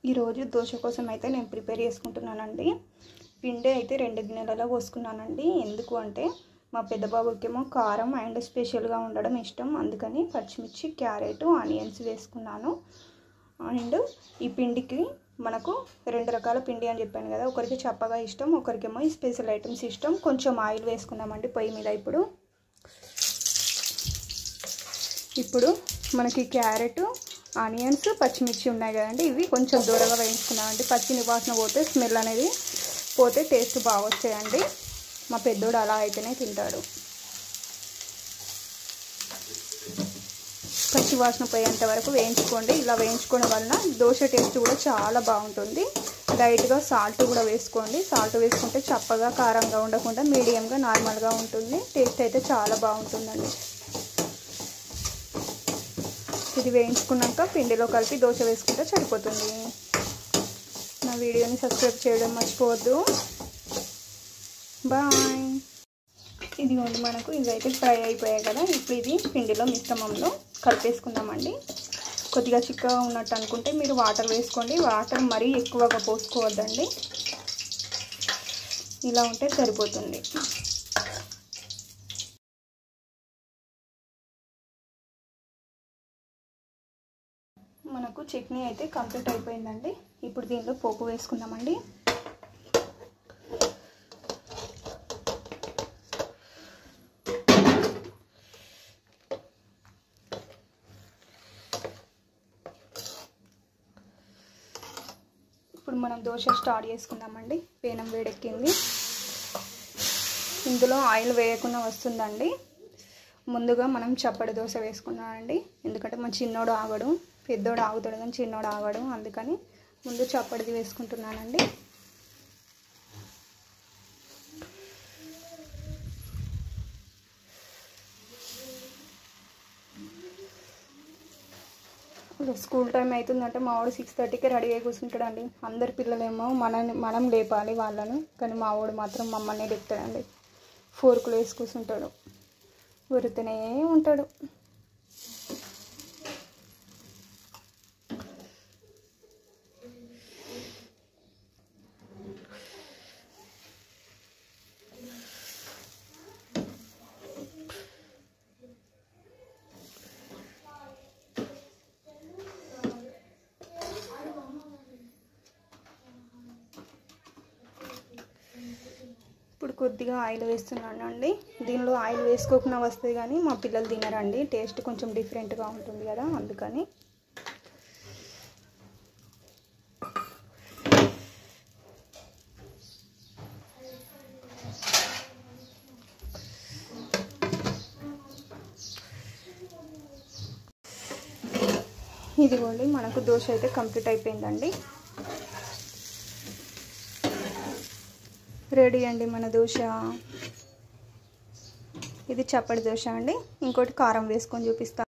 ఈరోజు దోశ కోసం అయితే నేను ప్రిపేర్ చేసుకుంటున్నానండి. పిండి అయితే 2 గిన్నెలలో పోసుకున్నానండి. ఎందుకు అంటే మా పెద్ద బాబుకేమో కారం అండ్ స్పెషల్గా ఉండడం ఇష్టం. అందుకని పచ్చిమిర్చి, క్యారెట్, ఆనియన్స్ వేసుకున్నాను. అండ్ ఈ పిండికి మనకు 2 రకాల పిండి అని చెప్పాను కదా, ఒకరికి చప్పగా ఇష్టం, ఒకరికేమో ఈ స్పెషల్ ఐటమ్స్ ఇష్టం. కొంచెం ఆయిల్ వేసుకున్నామండి పొయ్యి మీద. ఇప్పుడు మనకి క్యారెట్, ఆనియన్స్, పచ్చిమిర్చి ఉన్నాయి కదండి, ఇవి కొంచెం దూరగా వేయించుకున్నామండి. పచ్చి వాసన పోతే, స్మెల్ అనేది పోతే టేస్ట్ బాగా వచ్చాయండి. మా పెద్దోడు అలా అయితేనే తింటాడు. పచ్చి వాసన పోయేంత వరకు వేయించుకోండి. ఇలా వేయించుకోవడం వలన దోశ టేస్ట్ కూడా చాలా బాగుంటుంది. లైట్గా సాల్ట్ కూడా వేసుకోండి. సాల్ట్ వేసుకుంటే చప్పగా, కారంగా ఉండకుండా మీడియంగా, నార్మల్గా ఉంటుంది. టేస్ట్ అయితే చాలా బాగుంటుందండి. ఇది వేయించుకున్నాక పిండిలో కలిపి దోశ వేసుకుంటే సరిపోతుంది. నా వీడియోని సబ్స్క్రైబ్ చేయడం మర్చిపోవద్దు. బాయ్. ఇదిగోండి, మనకు ఇవైతే ఫ్రై అయిపోయాయి కదా. ఇప్పుడు ఇది పిండిలో మిశ్రమంలో కలిపేసుకుందామండి. కొద్దిగా చిక్కగా ఉన్నట్టు అనుకుంటే మీరు వాటర్ వేసుకోండి. వాటర్ మరీ ఎక్కువగా పోసుకోవద్దండి. ఇలా ఉంటే సరిపోతుంది. మనకు చట్నీ అయితే కంప్లీట్ అయిపోయిందండి. ఇప్పుడు దీనిలో పోపు వేసుకుందామండి. ఇప్పుడు మనం దోశ స్టార్ట్ చేసుకుందామండి. పేనం వేడెక్కింది. ఇందులో ఆయిల్ వేయకుండా వస్తుందండి. ముందుగా మనం చప్పటి దోశ వేసుకున్నామండి. ఎందుకంటే మా చిన్నోడు ఆగడు, పెద్దోడు ఆగుతాడు కానీ చిన్నోడు ఆగడు. అందుకని ముందు చప్పటిది వేసుకుంటున్నానండి. స్కూల్ టైం అవుతుందంటే మా వాడు 6:30కి రెడీ అయి కూర్చుంటాడండి. అందరి పిల్లలేమో మనం లేపాలి వాళ్ళను, కానీ మా వాడు మాత్రం మమ్మల్ని లేపుతాడండి. ఫోర్కులు వేసి కూర్చుంటాడు, ఉరుతూనే ఉంటాడు. ఇప్పుడు కొద్దిగా ఆయిల్ వేస్తున్నాను అండి. దీనిలో ఆయిల్ వేసుకోకుండా వస్తుంది కానీ మా పిల్లలు తినరండి. టేస్ట్ కొంచెం డిఫరెంట్గా ఉంటుంది కదా, అందుకని. ఇదిగోండి, మనకు దోశ అయితే కంప్లీట్ అయిపోయిందండి. రెడీ అండి మన దోశ. ఇది చప్పటి దోశ అండి. ఇంకోటి కారం వేసుకొని చూపిస్తాను.